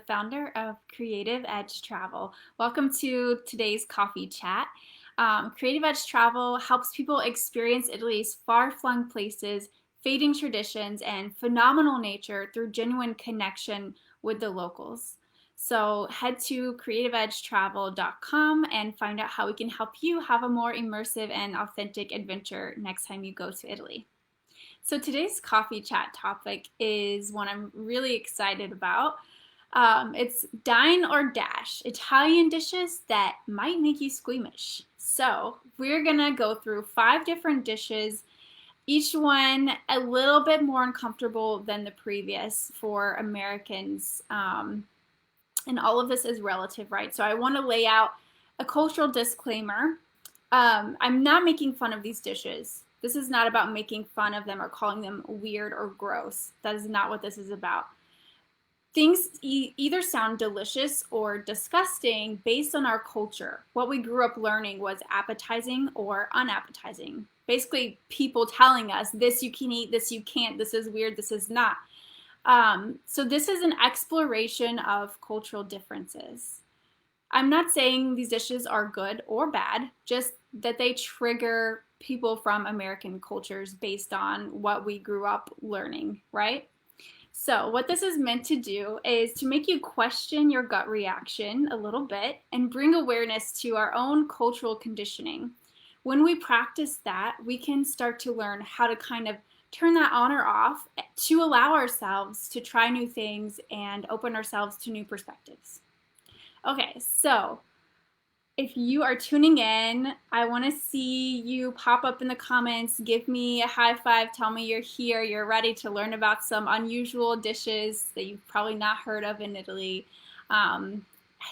founder of Creative Edge Travel. Welcome to today's coffee chat. Creative Edge Travel helps people experience Italy's far-flung places, fading traditions, and phenomenal nature through genuine connection with the locals. So head to creativeedgetravel.com and find out how we can help you have a more immersive and authentic adventure next time you go to Italy. So today's coffee chat topic is one I'm really excited about. It's dine or dash, Italian dishes that might make you squeamish. So we're gonna go through 5 different dishes, each one a little bit more uncomfortable than the previous for Americans. And all of this is relative, right? So I want to lay out a cultural disclaimer. I'm not making fun of these dishes. This is not about making fun of them or calling them weird or gross. That is not what this is about. Things either sound delicious or disgusting based on our culture. What we grew up learning was appetizing or unappetizing. Basically, people telling us this you can eat, this you can't, this is weird, this is not. So this is an exploration of cultural differences. I'm not saying these dishes are good or bad, just that they trigger people from American cultures based on what we grew up learning, right? So what this is meant to do is to make you question your gut reaction a little bit and bring awareness to our own cultural conditioning. When we practice that, we can start to learn how to kind of turn that on or off to allow ourselves to try new things and open ourselves to new perspectives. Okay, so if you are tuning in, I want to see you pop up in the comments, give me a high five, tell me you're here, you're ready to learn about some unusual dishes that you've probably not heard of in Italy.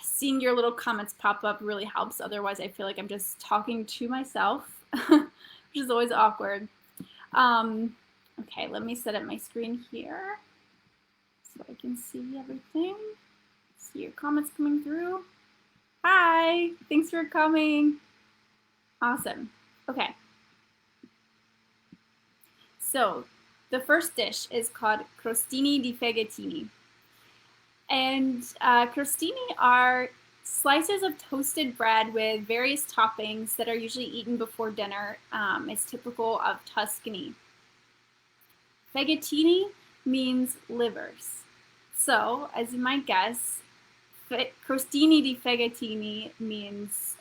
Seeing your little comments pop up really helps, otherwise I feel like I'm just talking to myself, which is always awkward. Okay, let me set up my screen here so I can see everything. See your comments coming through. Hi, thanks for coming. Awesome. Okay. So the first dish is called Crostini di Fegatini. And crostini are slices of toasted bread with various toppings that are usually eaten before dinner. It's typical of Tuscany. Fegatini means livers. So, as you might guess, crostini di fegatini means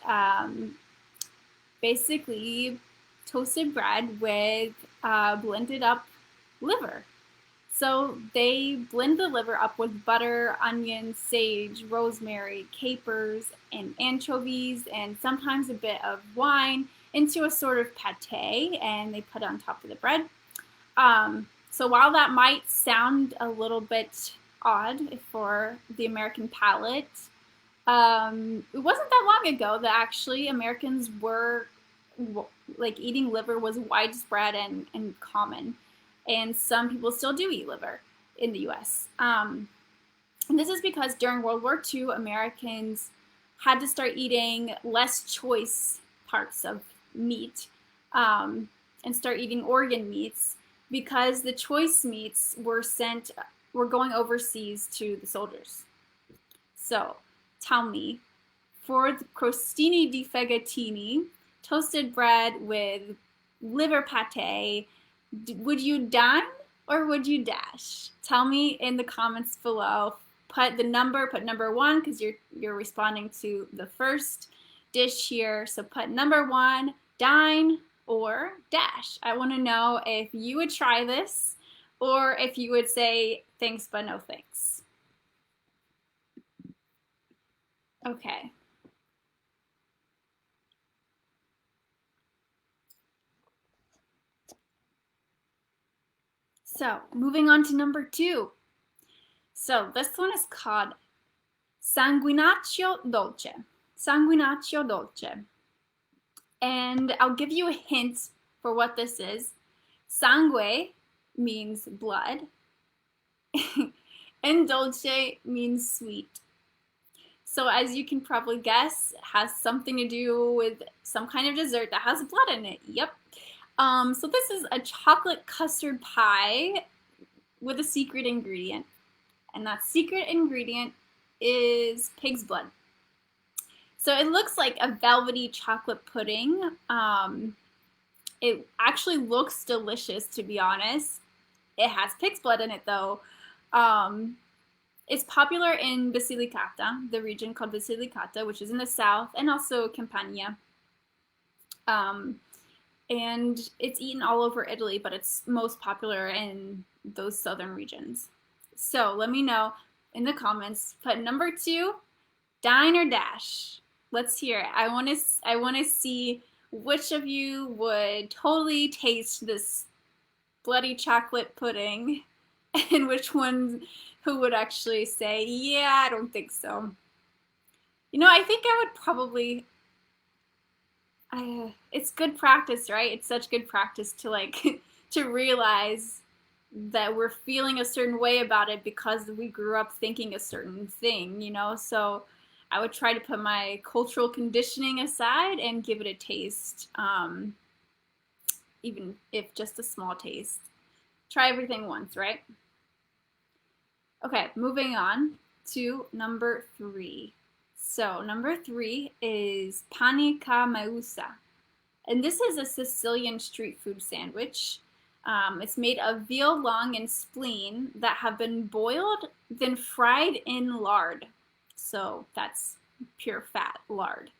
basically toasted bread with blended up liver. So they blend the liver up with butter, onions, sage, rosemary, capers, and anchovies, and sometimes a bit of wine into a sort of pate, and they put it on top of the bread. So while that might sound a little bit odd for the American palate, it wasn't that long ago that actually Americans were, like, eating liver was widespread and common. And some people still do eat liver in the US. And this is because during World War II, Americans had to start eating less choice parts of meat and start eating organ meats, because the choice meats were going overseas to the soldiers. So tell me, for the crostini di fegatini, toasted bread with liver pate, would you dine or would you dash? Tell me in the comments below. Put number 1, because you're responding to the first dish here. So put number 1, dine or dash. I want to know if you would try this or if you would say thanks but no thanks. Okay. So moving on to number 2. So this one is called Sanguinea Dolce. Sanguinea Dolce. And I'll give you a hint for what this is. Sangue means blood, and dolce means sweet. So as you can probably guess, it has something to do with some kind of dessert that has blood in it. Yep. So this is a chocolate custard pie with a secret ingredient. And that secret ingredient is pig's blood. So it looks like a velvety chocolate pudding. It actually looks delicious, to be honest. It has pig's blood in it, though. It's popular in Basilicata, the region called Basilicata, which is in the south, and also Campania. And it's eaten all over Italy, but it's most popular in those southern regions. So let me know in the comments. Put number 2, dine or dash. Let's hear it. I want to see which of you would totally taste this bloody chocolate pudding, and which one who would actually say, yeah, I don't think so. You know, I think I would probably, it's good practice, right? It's such good practice to like, to realize that we're feeling a certain way about it because we grew up thinking a certain thing, you know? So I would try to put my cultural conditioning aside and give it a taste, even if just a small taste. Try everything once, right? Okay, moving on to number 3. So number 3 is pane Camarousa. And this is a Sicilian street food sandwich. It's made of veal lung and spleen that have been boiled, then fried in lard. So that's pure fat, lard.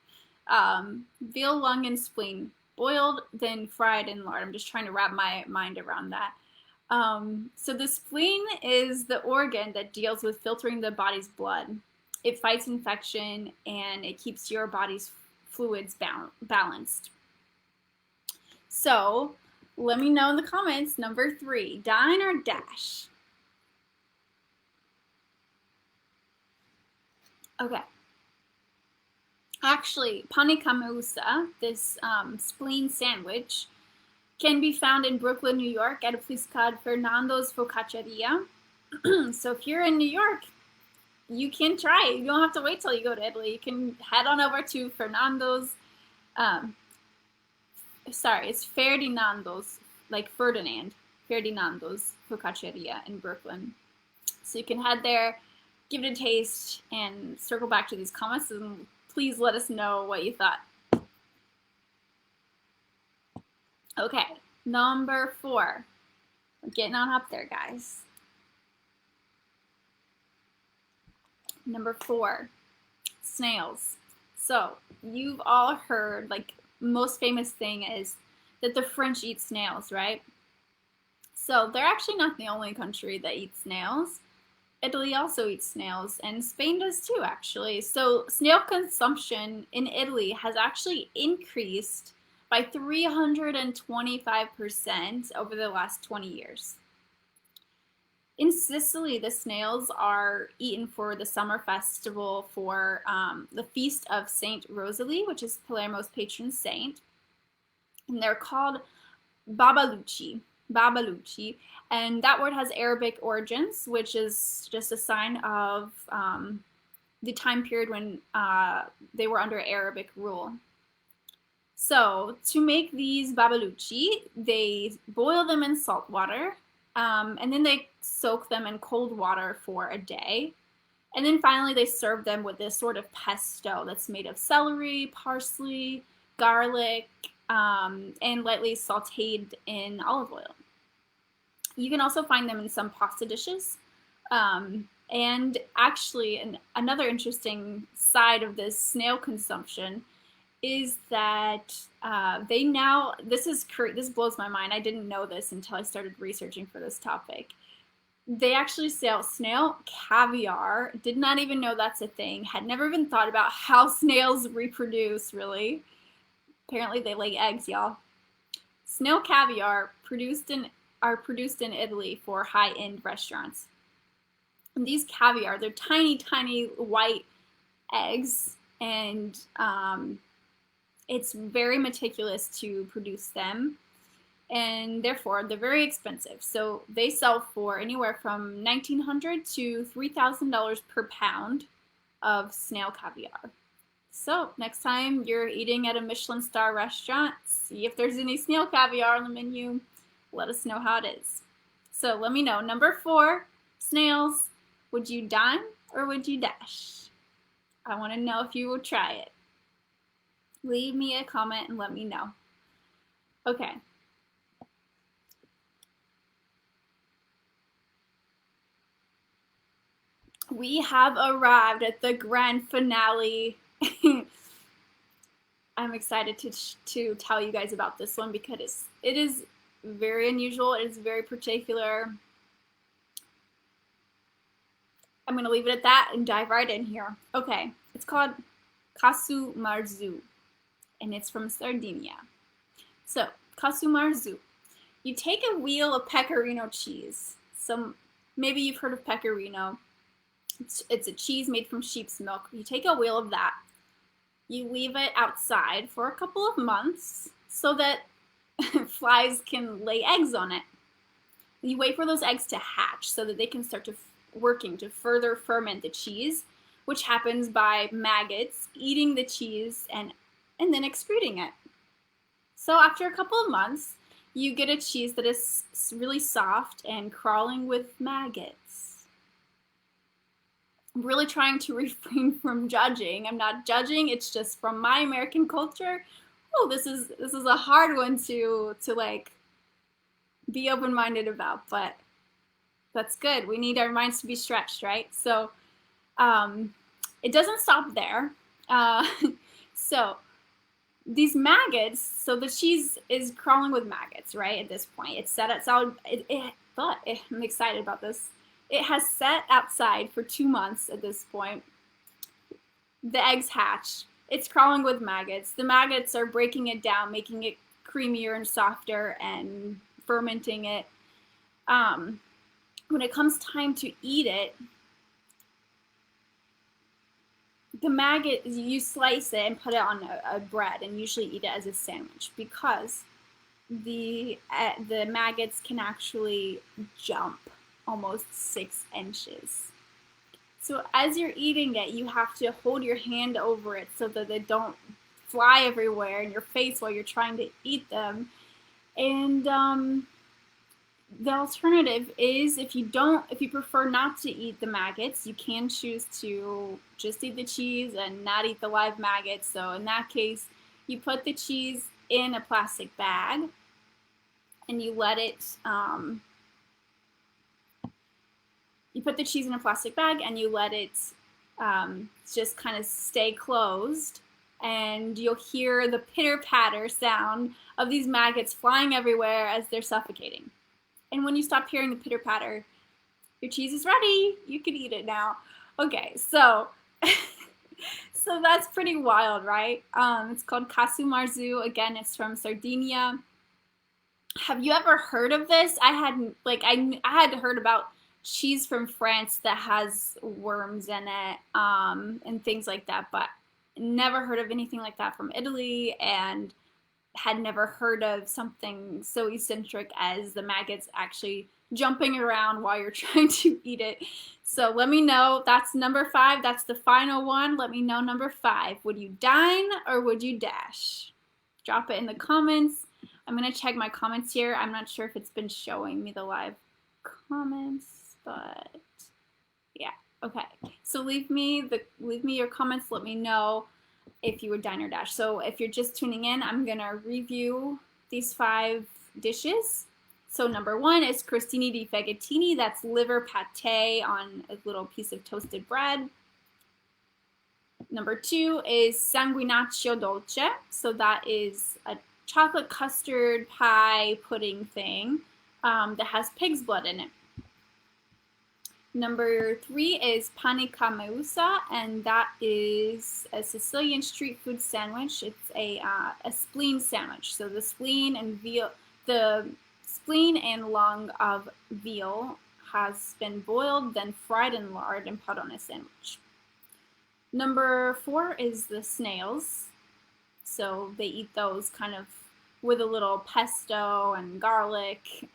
Veal lung and spleen, boiled, then fried in lard. I'm just trying to wrap my mind around that. So the spleen is the organ that deals with filtering the body's blood. It fights infection and it keeps your body's fluids balanced. So let me know in the comments, number 3, dine or dash? Okay. Actually, pane Camarousa, this spleen sandwich, can be found in Brooklyn, New York at a place called Fernando's Focacceria. So if you're in New York, you can try it. You don't have to wait till you go to Italy. You can head on over to Fernando's. It's Ferdinando's, like Ferdinand, Ferdinando's Focacceria in Brooklyn. So you can head there, give it a taste, and circle back to these comments, and please let us know what you thought. Okay, number 4. We're getting on up there, guys. Number 4, snails. So you've all heard, like, most famous thing is that the French eat snails, right? So they're actually not the only country that eats snails. Italy also eats snails, and Spain does too, actually. So snail consumption in Italy has actually increased by 325% over the last 20 years. In Sicily, the snails are eaten for the summer festival for the feast of Saint Rosalie, which is Palermo's patron saint. And they're called babalucci, and that word has Arabic origins, which is just a sign of the time period when they were under Arabic rule. So to make these babalucci, they boil them in salt water, and then they soak them in cold water for a day. And then finally they serve them with this sort of pesto that's made of celery, parsley, garlic, and lightly sauteed in olive oil. You can also find them in some pasta dishes. And actually, another interesting side of this snail consumption is that this blows my mind. I didn't know this until I started researching for this topic. They actually sell snail caviar. Did not even know that's a thing. Had never even thought about how snails reproduce, really. Apparently they lay eggs, y'all. Snail caviar are produced in Italy for high-end restaurants. And these caviar, they're tiny, tiny white eggs, and it's very meticulous to produce them, and therefore they're very expensive. So they sell for anywhere from $1,900 to $3,000 per pound of snail caviar. So next time you're eating at a Michelin star restaurant, see if there's any snail caviar on the menu. Let us know how it is. So let me know. Number 4, snails. Would you dine or would you dash? I want to know if you will try it. Leave me a comment and let me know. Okay. We have arrived at the grand finale. I'm excited to tell you guys about this one because it is very unusual. It is very particular. I'm going to leave it at that and dive right in here. Okay, it's called Camarousa, and it's from Sardinia. So, Camarousa. You take a wheel of pecorino cheese. Maybe you've heard of pecorino. It's a cheese made from sheep's milk. You take a wheel of that. You leave it outside for a couple of months so that flies can lay eggs on it. You wait for those eggs to hatch so that they can start working to further ferment the cheese, which happens by maggots eating the cheese and then excreting it. So after a couple of months, you get a cheese that is really soft and crawling with maggots. I'm really trying to refrain from judging. I'm not judging. It's just from my American culture. Oh, this is a hard one to like be open-minded about, but that's good. We need our minds to be stretched, right? So it doesn't stop there. So these maggots, so the cheese is crawling with maggots, right? At this point, it's set outside. But I'm excited about this. It has set outside for 2 months at this point. The eggs hatch. It's crawling with maggots. The maggots are breaking it down, making it creamier and softer and fermenting it. When it comes time to eat it, the maggot, you slice it and put it on a bread and usually eat it as a sandwich because the maggots can actually jump almost 6 inches. So as you're eating it, you have to hold your hand over it so that they don't fly everywhere in your face while you're trying to eat them. And the alternative is if you prefer not to eat the maggots, you can choose to just eat the cheese and not eat the live maggots. So in that case, you put the cheese in a plastic bag and you let it just kind of stay closed, and you'll hear the pitter-patter sound of these maggots flying everywhere as they're suffocating. And when you stop hearing the pitter-patter, your cheese is ready. You can eat it now. Okay, so so that's pretty wild, right? It's called Camarousa. Again, it's from Sardinia. Have you ever heard of this? I had heard about cheese from France that has worms in it and things like that, but never heard of anything like that from Italy, and had never heard of something so eccentric as the maggots actually jumping around while you're trying to eat it. So let me know. That's number 5. That's the final one. Let me know number 5. Would you dine or would you dash? Drop it in the comments. I'm going to check my comments here. I'm not sure if it's been showing me the live comments, but yeah. Okay. So leave me your comments. Let me know if you would dine or dash. So if you're just tuning in, I'm going to review these 5 dishes. So number 1 is Crostini di Fagottini. That's liver pate on a little piece of toasted bread. Number 2 is Sanguinea Dolce. So that is a chocolate custard pie pudding thing that has pig's blood in it. Number 3 is pane Camarousa, and that is a Sicilian street food sandwich. It's a spleen sandwich. So the spleen and lung of veal has been boiled, then fried in lard and put on a sandwich. Number 4 is the snails. So they eat those kind of with a little pesto and garlic.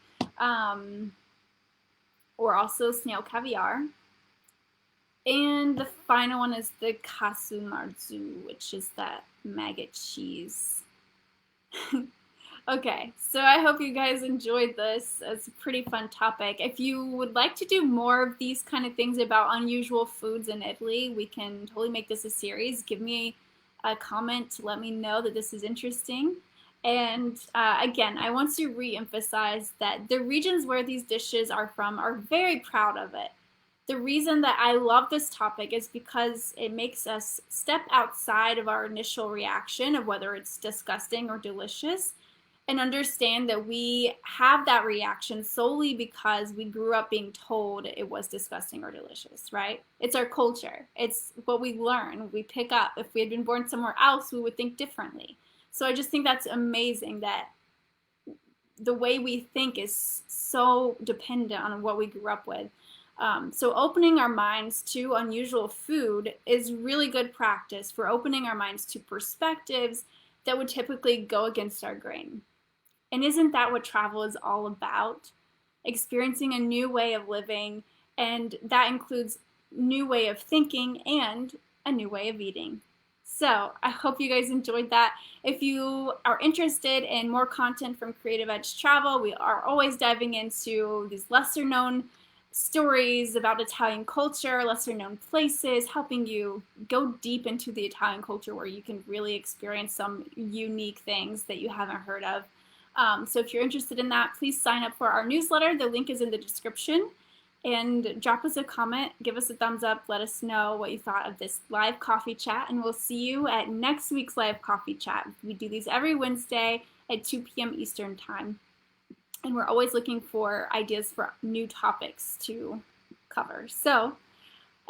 Or also snail caviar. And the final one is the Camarousa, which is that maggot cheese. Okay, so I hope you guys enjoyed this. It's a pretty fun topic. If you would like to do more of these kind of things about unusual foods in Italy, we can totally make this a series. Give me a comment to let me know that this is interesting. And again, I want to re-emphasize that the regions where these dishes are from are very proud of it. The reason that I love this topic is because it makes us step outside of our initial reaction of whether it's disgusting or delicious and understand that we have that reaction solely because we grew up being told it was disgusting or delicious, right? It's our culture. It's what we learn, we pick up. If we had been born somewhere else, we would think differently. So I just think that's amazing that the way we think is so dependent on what we grew up with. So opening our minds to unusual food is really good practice for opening our minds to perspectives that would typically go against our grain. And isn't that what travel is all about? Experiencing a new way of living, and that includes new way of thinking and a new way of eating. So I hope you guys enjoyed that. If you are interested in more content from Creative Edge Travel, we are always diving into these lesser known stories about Italian culture, lesser known places, helping you go deep into the Italian culture where you can really experience some unique things that you haven't heard of. So if you're interested in that, please sign up for our newsletter. The link is in the description. And drop us a comment, give us a thumbs up, let us know what you thought of this live coffee chat, and we'll see you at next week's live coffee chat. We do these every Wednesday at 2 p.m. Eastern Time. And we're always looking for ideas for new topics to cover. So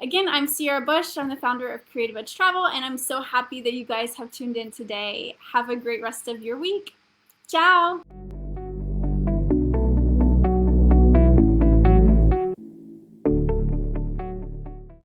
again, I'm Sierra Bush. I'm the founder of Creative Edge Travel, and I'm so happy that you guys have tuned in today. Have a great rest of your week. Ciao!